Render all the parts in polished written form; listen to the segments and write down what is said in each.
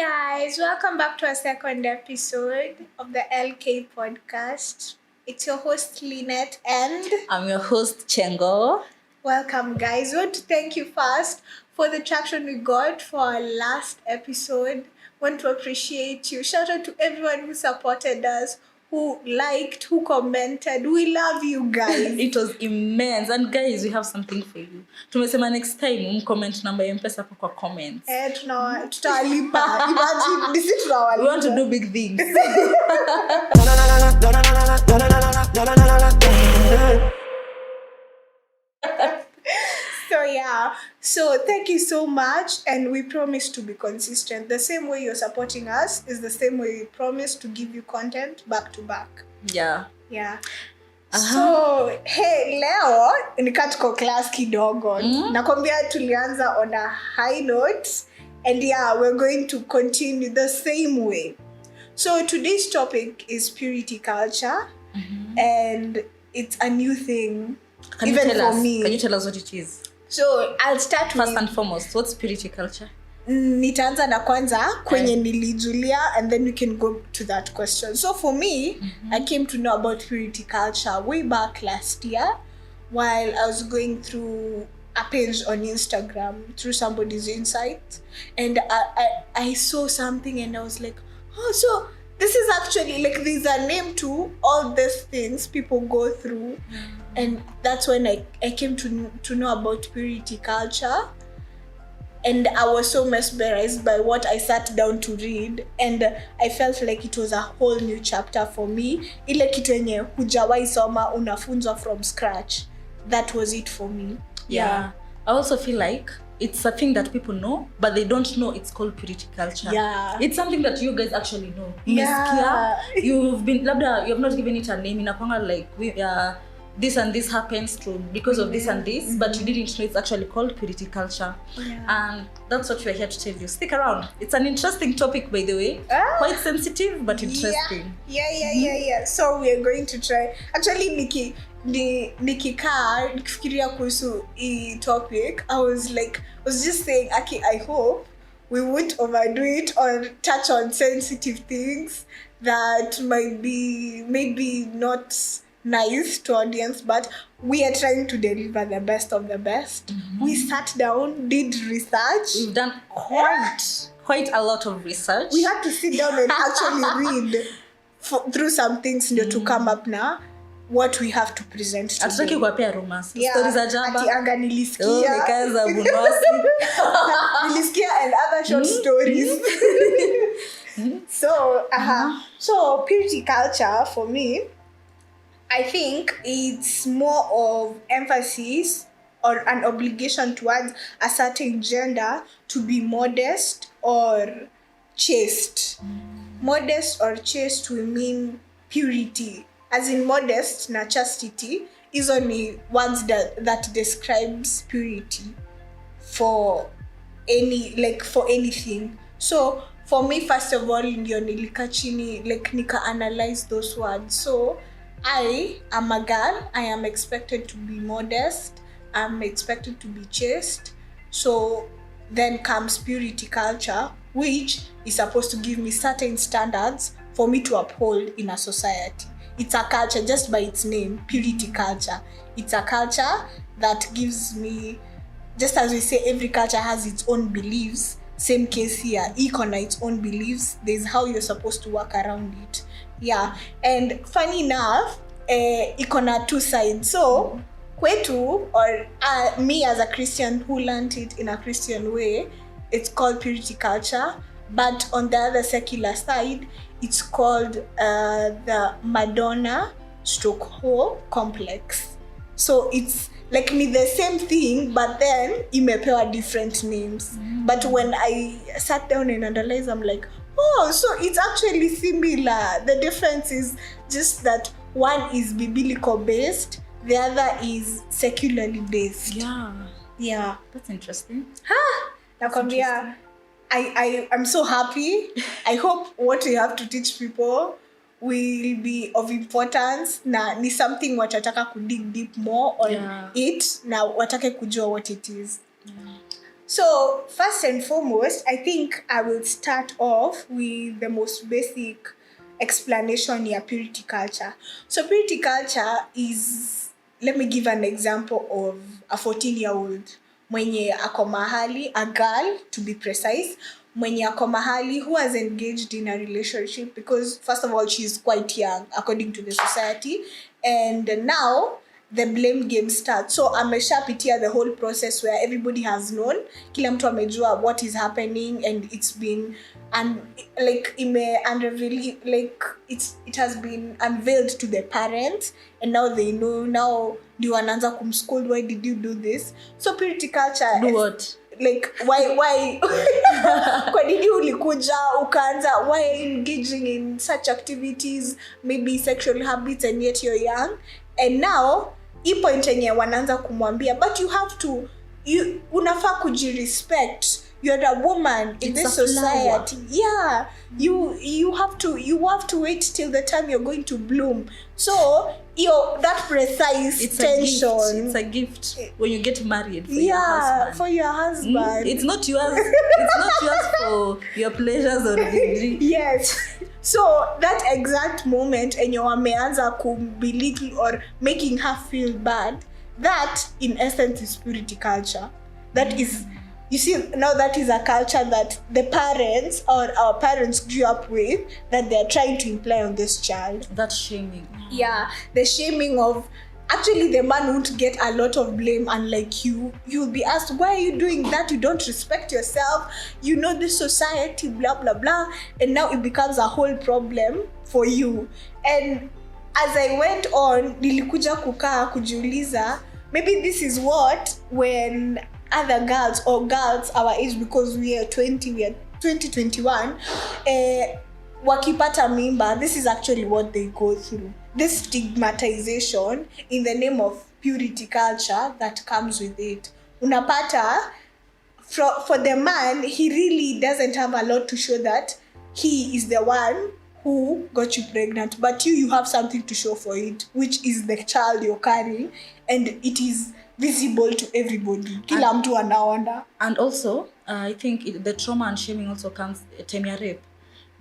guys, welcome back to our second episode of the LK podcast. It's your host Lynette and I'm your host Chengo. Welcome guys. We want to thank you first for the traction we got for our last episode. Want to appreciate you. Shout out to everyone who supported us, who liked, who commented. We love you guys. It was immense. And guys, we have something for you. Tumesema next time comment number ya M-Pesa kwa comments. Tutalipa. Imagine this is our. We want to do big things. So thank you so much, and we promise to be consistent. The same way you're supporting us is the same way we promise to give you content back to back. Yeah. So hey, leo nikatuko class kidogo. Nakwambia tulianza on a high note, and we're going to continue the same way. So today's topic is purity culture, and it's a new thing. Can you tell us what it is? So I'll start first and foremost. What's purity culture? Nitaanza na kwanza kwenye nilijulia, and then we can go to that question. So for me, I came to know about purity culture way back last year while I was going through a page on Instagram through somebody's insight, and I saw something and I was like, oh, so this is actually like there's a name to all these things people go through. And that's when I came to know about purity culture, and I was so mesmerized by what I sat down to read, and I felt like it was a whole new chapter for me. Ile kitu yenye hujawahi soma unafunzwa from scratch. That was it for me. Yeah. I also feel like it's a thing that people know, but they don't know it's called purity culture. Yeah. It's something that you guys actually know. Yeah. You've not given it a name. Inakwanga like this and this happens because of this and this, but you didn't know it's actually called purity culture. Yeah. And that's what we're here to tell you. Stick around. It's an interesting topic, by the way. Quite sensitive, but interesting. Yeah. So we're going to try. Actually, nikifikiria kuhusu hii topic, I was just saying, okay, I hope we won't overdo it or touch on sensitive things that might be maybe not nice to audience, but we are trying to deliver the best of the best. We sat down, did research. We've done quite a lot of research. We had to sit down and actually read through some things to come up now what we have to present today. Atutaki kuwapea rumors. Stories za jamba. Ati anga nilisikia. Nikaanza bunwasi. Nilisikia and other short stories. So purity culture for me, I think it's more of emphasis or an obligation towards a certain gender to be modest or chaste. Modest or chaste will mean purity. As in modest na chastity is only words that describes purity for anything. So for me, first of all, ndio nilika chini nika analyze those words. So I am a girl. I am expected to be modest. I'm expected to be chaste. So then comes purity culture, which is supposed to give me certain standards for me to uphold in a society. It's a culture just by its name, purity culture. It's a culture that gives me, just as we say, every culture has its own beliefs. Same case here, iko its own beliefs. There's how you're supposed to work around it. Yeah, and funny enough, iko na two sides. So kwetu, or me as a Christian who learned it in a Christian way, it's called purity culture. But on the other secular side, it's called the Madonna/Whore complex. So it's like the same thing, but then imepewa different names. But when I sat down and analyzed, I'm like, oh, so it's actually similar. The difference is just that one is biblical based, the other is secularly based. Yeah. That's interesting. Nakwambia, I'm so happy. I hope what we have to teach people will be of importance na ni something watataka kudig deep more on it na watake kujua what it is. So first and foremost, I think I will start off with the most basic explanation ya purity culture. So purity culture is, let me give an example of a 14-year-old mwenye ako mahali, a girl to be precise, mwenye ako mahali who has engaged in a relationship because first of all she's quite young according to the society, and now the blame game starts. So ameshapitia the whole process where everybody has known, kila mtu amejua what is happening, and it's been it has been unveiled to the parents, and now they know. Now ndio wanaanza kumschool, why did you do this? So purity culture Do what? Like why kwa nini ulikuja ukaanza, why are you engaging in such activities, maybe sexual habits, and yet you're young? And now hii point yenye wanaanza kumwambia, but you have to, unafaa kujirespect, you're a woman in this society. Yeah, you have to wait till the time you're going to bloom. So that precise tension, it's a gift when you get married for your husband. For your husband. It's not yours. It's not yours for your pleasures or yes. So that exact moment and you wameanza belittle or making her feel bad, that in essence is purity culture. That is, you see, now that is a culture that the parents or our parents grew up with, that they are trying to imply on this child. That shaming. Yeah, the shaming of, actually the man won't get a lot of blame, unlike you'll be asked, why are you doing that? You don't respect yourself, you know this society, blah blah blah, and now it becomes a whole problem for you. And as I went on, nilikuja kukaa kujiuliza, maybe this is what, when other girls or girls our age, because we are 2021, wakipata mimba, this is actually what they go through. This stigmatization in the name of purity culture that comes with it. Unapata, for the man, he really doesn't have a lot to show that he is the one who got you pregnant, but you have something to show for it, which is the child you're carrying, and it is visible to everybody. Kila mtu anaona. And also, I think the trauma and shaming also comes time ya rape.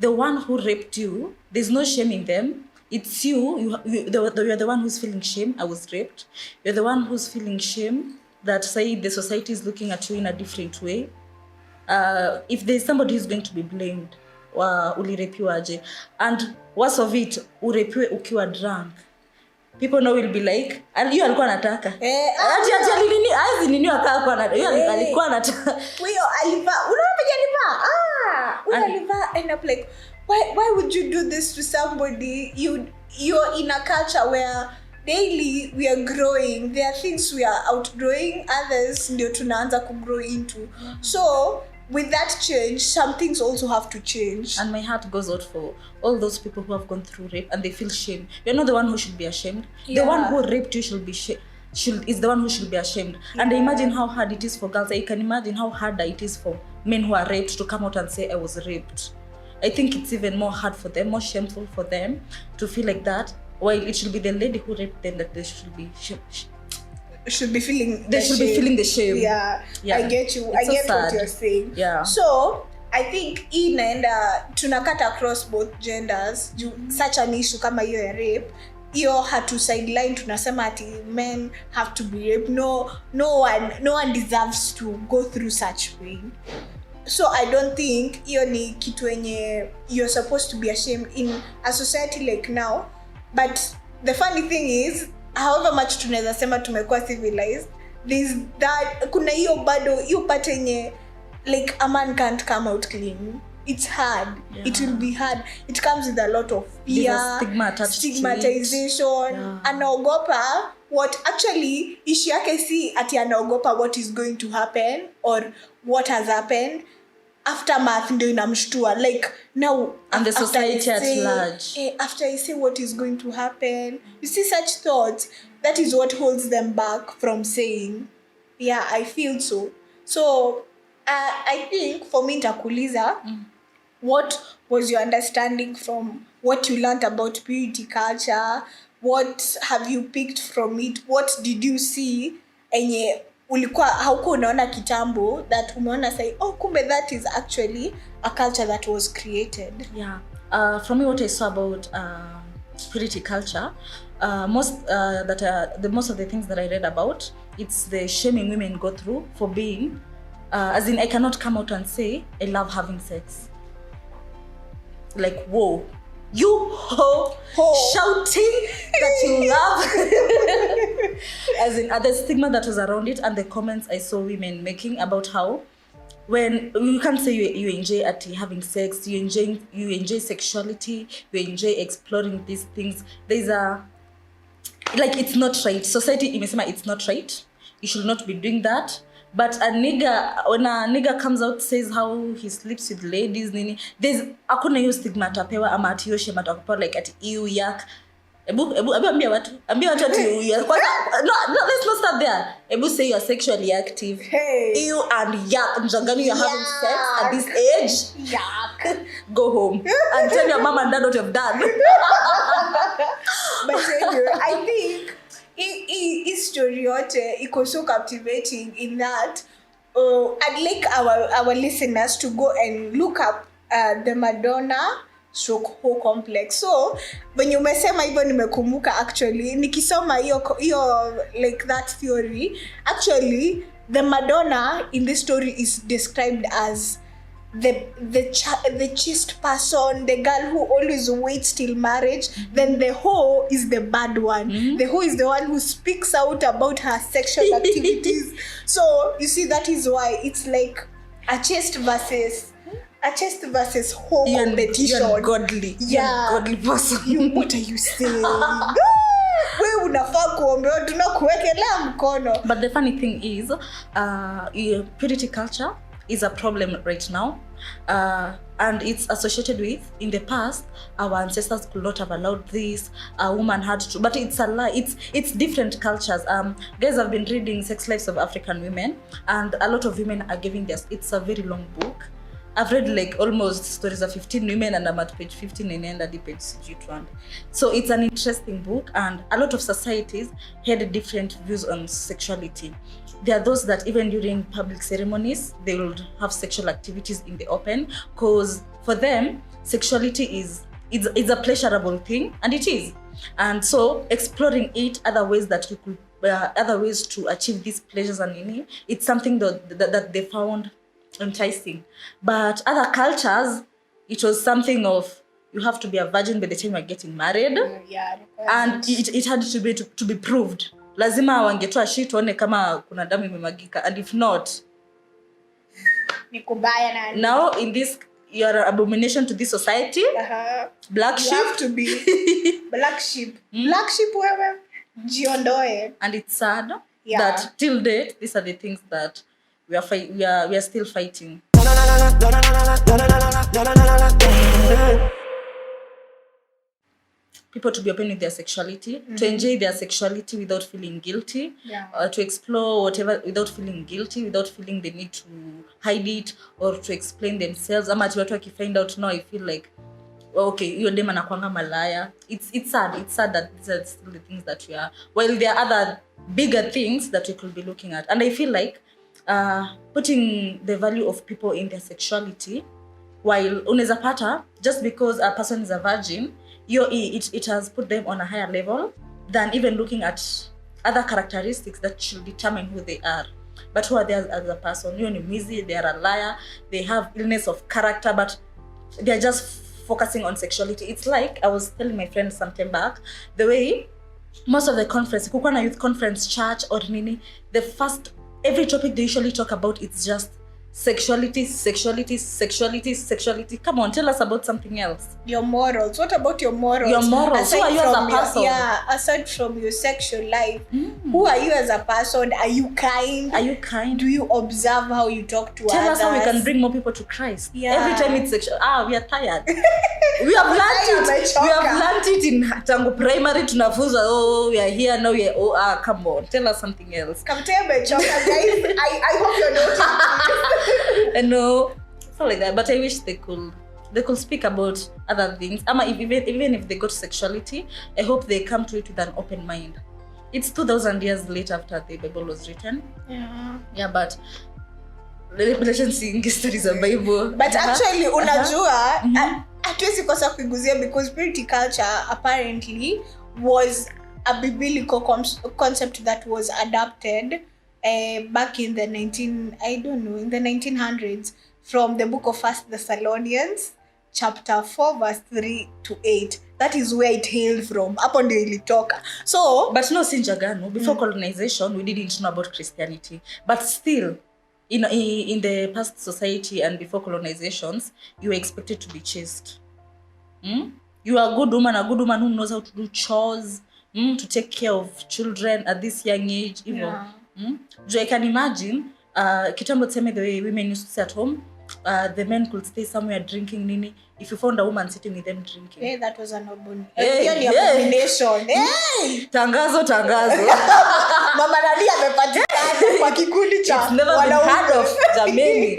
The one who raped you, there's no shaming them. It's you're the one who's feeling shame. I was raped. You're the one who's feeling shame that, say, the society is looking at you in a different way. If there's somebody who's going to be blamed, ulirepiwa aje, and worse of it, urepiwe ukiwa drunk, people now will be like, you alikuwa anataka alikuwa anataka huyo aliva, unapiga aliva, end up like, why would you do this to somebody? You're in a culture where daily we are growing. There are things we are outgrowing, others ndio tunaanza kugrow into. So with that change, some things also have to change. And my heart goes out for all those people who have gone through rape and they feel shame. You're not the one who should be ashamed. Yeah. The one who raped you is the one who should be ashamed. Yeah. And I imagine how hard it is for girls. I can imagine how hard it is for men who are raped to come out and say, I was raped. I think it's even more hard for them, more shameful for them to feel like that, while it should be the lady who raped them that they should be feeling the shame. Yeah. I get you. I get what you're saying. Yeah. So I think inaenda tunakata across both genders. Such an issue kama hiyo ya rape, hiyo hatu sideline tunasema ati men have to be raped. No one deserves to go through such pain. So I don't think hiyo ni kitu yenye you're supposed to be ashamed in a society like now. But the funny thing is, however much tunaweza sema tumekuwa civilized, there's that, kuna hiyo bado hiyo patenye like a man can't come out clean. It's hard. Yeah. It will be hard. It comes with a lot of fear, stigmatization. Yeah. Anaogopa what actually issue yake si ati anaogopa what is going to happen or what has happened. Aftermath ndio inamshtua, like now, and the society at large. After I say what is going to happen, you see such thoughts, that is what holds them back from saying, yeah, I feel so. So I think for me nitakuuliza, what was your understanding from what you learned about purity culture? What have you picked from it? What did you see enye ulikuwa haukuwa unaona kitambo that umeona say kumbe that is actually a culture that was created. From me, what I saw about purity culture, most of the things that I read about, it's the shaming women go through for being as in I cannot come out and say I love having sex. Like, whoa, you ho shouting that you love. As in the stigma that was around it, and the comments I saw women making about how when you can't say you enjoy having sex, you enjoy sexuality, you enjoy exploring these things. There's like, it's not right. Society imesema it's not right. You should not be doing that. But when a nigga comes out says how he sleeps with ladies, there's hakuna hiyo stigma atapewa ama ati hiyo shema atakupewa like ati ew yak. Ebu ambia watu ati no, let's not start there. Ebu say you're sexually active. Hey. Ew and yak mjangani, you're having sex at this age. Yak. Go home and tell your mom and dad what you've done. But anyway, I think history yote iko so captivating in that I'd like our listeners to go and look up the Madonna Ho complex. So when you umesema hivyo nimekumbuka, actually nikisoma hiyo like that theory, actually the Madonna in this story is described as the chaste person, the girl who always waits till marriage. Then the hoe is the bad one. The hoe is the one who speaks out about her sexual activities. So you see, that is why it's like a chaste versus hoe competition. You're godly. Yeah. You're godly person. What are you saying? Wewe unafaa kuombewa, tunakuwekelea mkono. But the funny thing is, purity culture is a problem right now, and it's associated with, in the past, our ancestors could not have allowed this. A woman had to, but it's a lie. It's different cultures. Guys, I've been reading Sex Lives of African Women, and a lot of women are giving this. It's a very long book. I've read like almost stories of 15 women, and I'm at page 15 and end at page G2. So it's an interesting book, and a lot of societies had different views on sexuality. There are those that even during public ceremonies, they will have sexual activities in the open, because for them, sexuality is a pleasurable thing, and it is. And so exploring it, other ways that you could, other ways to achieve these pleasures and meaning, it's something that they found enticing. But other cultures, it was something of, you have to be a virgin by the time you're getting married. And it had to be proved. Lazima wangetoa shit tuone kama kuna damu imemagika, and if not, nikubaya nani. Now in this, you are an abomination to this society. Black sheep. You have to be black sheep. Black sheep wewe jiondoe. And it's sad that till date these are the things that we are still fighting. People to be open with their sexuality, to enjoy their sexuality without feeling guilty, to explore whatever without feeling guilty, without feeling the need to hide it or to explain themselves. Ama ati watu wakifind out, no, I feel like, okay, hiyo dem anakuanga malaya. It's sad that these are still the things that we are. While there are other bigger things that we could be looking at. And I feel like putting the value of people in their sexuality, while unaweza pata, just because a person is a virgin, it has put them on a higher level than even looking at other characteristics that should determine who they are. But who are they as a person? You're busy, they are a liar, they have illness of character, but they're just focusing on sexuality. It's like, I was telling my friend some time back, the way most of the conference, kukwana youth conference, church or nini, every topic they usually talk about, it's just sexuality. Come on, tell us about something else. Your morals. What about your morals? Your morals. Who are you as a person? Aside from your sexual life, who are you as a person? Are you kind? Do you observe how you talk to others? Tell us how we can bring more people to Christ. Every time it's sexual. We are tired. We have learned it in tangu primary. Tunafunza, we are here now. Come on, tell us something else. Come tell me, guys. I hope you're noticing. I know, it's not like that, but I wish they could speak about other things. Even if they go to sexuality, I hope they come to it with an open mind. It's 2,000 years later after the Bible was written. Yeah, but let's see stories of Bible. But actually, unajua, hatuwezi kosa kuiguzia because purity culture apparently was a biblical concept that was adapted back in the 1900s from the book of 1 Thessalonians chapter 4 verse 3 to 8. That is where it hailed from. Hapo ndio ilitoka. So, but no sinjagano before colonization we didn't know about Christianity, but still in the past society and before colonizations, you were expected to be chaste. You are a good woman who knows how to do chores, to take care of children at this young age. I can imagine kitambo tseme the way women used to stay at home, the men could stay somewhere drinking nini. If you found a woman sitting with them drinking, hey, that was an abomination. Hey! Tangazo. Mama Nadi amepatikana kwa kikundi cha It's never been heard of Jameni.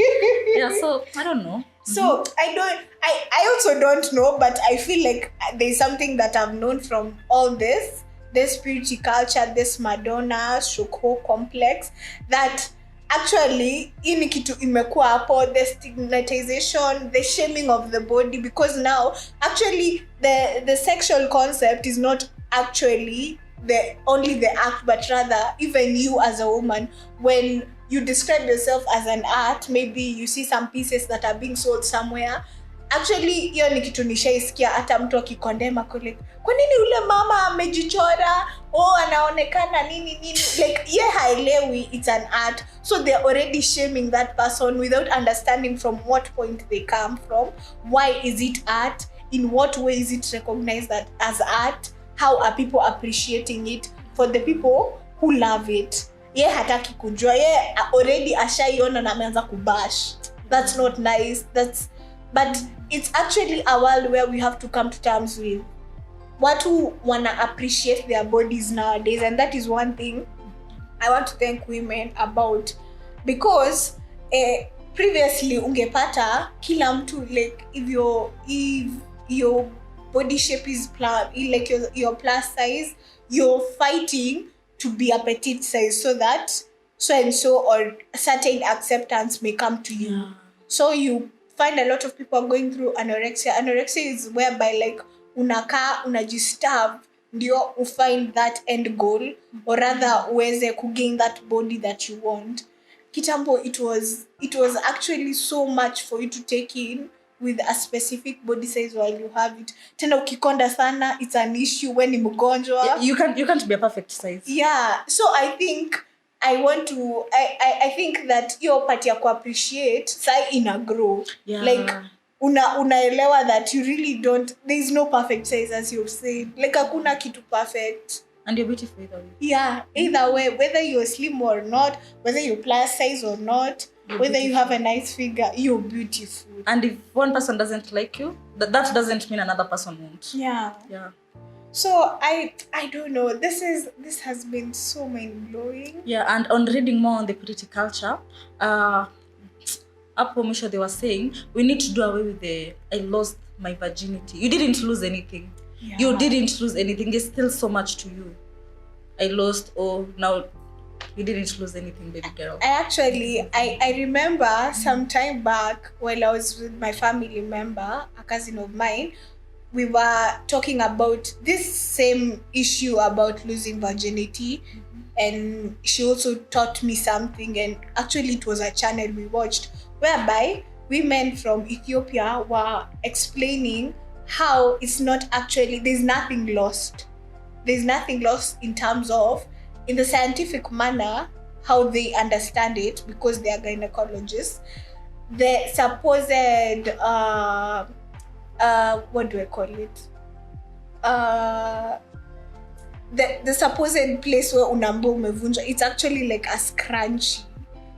Yeah, so I don't know. So I also don't know, but I feel like there's something that I've known from all this purity culture, this Madonna Shoko complex, that actually ini kitu imekuwa hapo, the stigmatization, the shaming of the body, because now actually the sexual concept is not actually only the act, but rather even you as a woman, when you describe yourself as an art, maybe you see some pieces that are being sold somewhere. Actually hiyo ni kitu nishaisikia hata mtu akikondema kule, kwa nini ule mama amejichora, anaonekana nini like haelewi it's an art. So they're already shaming that person without understanding from what point they come from. Why is it art? In what way is it recognized that as art? How are people appreciating it for the people who love it? Hataki kujua, already ashaiona na ameanza kubash. That's not nice. But it's actually a world where we have to come to terms with watu wanna appreciate their bodies nowadays, and that is one thing I want to thank women about, because previously ungepata kila mtu, like if your body shape is like your plus size, you're fighting to be a petite size so that so and so or certain acceptance may come to you. So you find a lot of people are going through anorexia. Anorexia is whereby like unakaa unajistarve ndio ufind that end goal, or rather uweze kugain that body that you want. Kitambo it was actually so much for you to take in with a specific body size while you have it. Tena ukikonda sana, it's an issue when ni mgonjwa. You can't be a perfect size. Yeah, so I think I think that your part ya appreciate sai ina grow. Like unaelewa that you really don't, there is no perfect size, as you've said. Like hakuna kitu perfect. And you're beautiful either way. Yeah, either way, whether you're slim or not, whether you're plus size or not, whether you have a nice figure, you're beautiful. And if one person doesn't like you, that doesn't mean another person won't. Yeah. So I don't know. This has been so mind-blowing. Yeah, and on reading more on the purity culture, Apo Misho, they were saying we need to do away with the I lost my virginity. You didn't lose anything. Yeah. You didn't lose anything. There's still so much to you. I lost, now you didn't lose anything, baby girl. I remember some time back while I was with my family member, a cousin of mine, we were talking about this same issue about losing virginity. And she also taught me something, and actually it was a channel we watched whereby women from Ethiopia were explaining how it's not actually, there's nothing lost. There's nothing lost in terms of, in the scientific manner, how they understand it, because they are gynecologists. The supposed, what do I call it? The supposed place where unambo umevunja, it's actually like a scrunchie.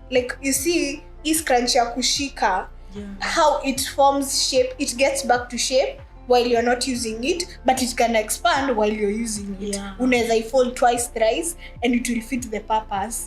Like you see, is scrunchie ya kushika, how it forms shape, it gets back to shape while you're not using it, but it can expand while you're using it. Unaweza ifold twice, thrice, and it will fit the purpose.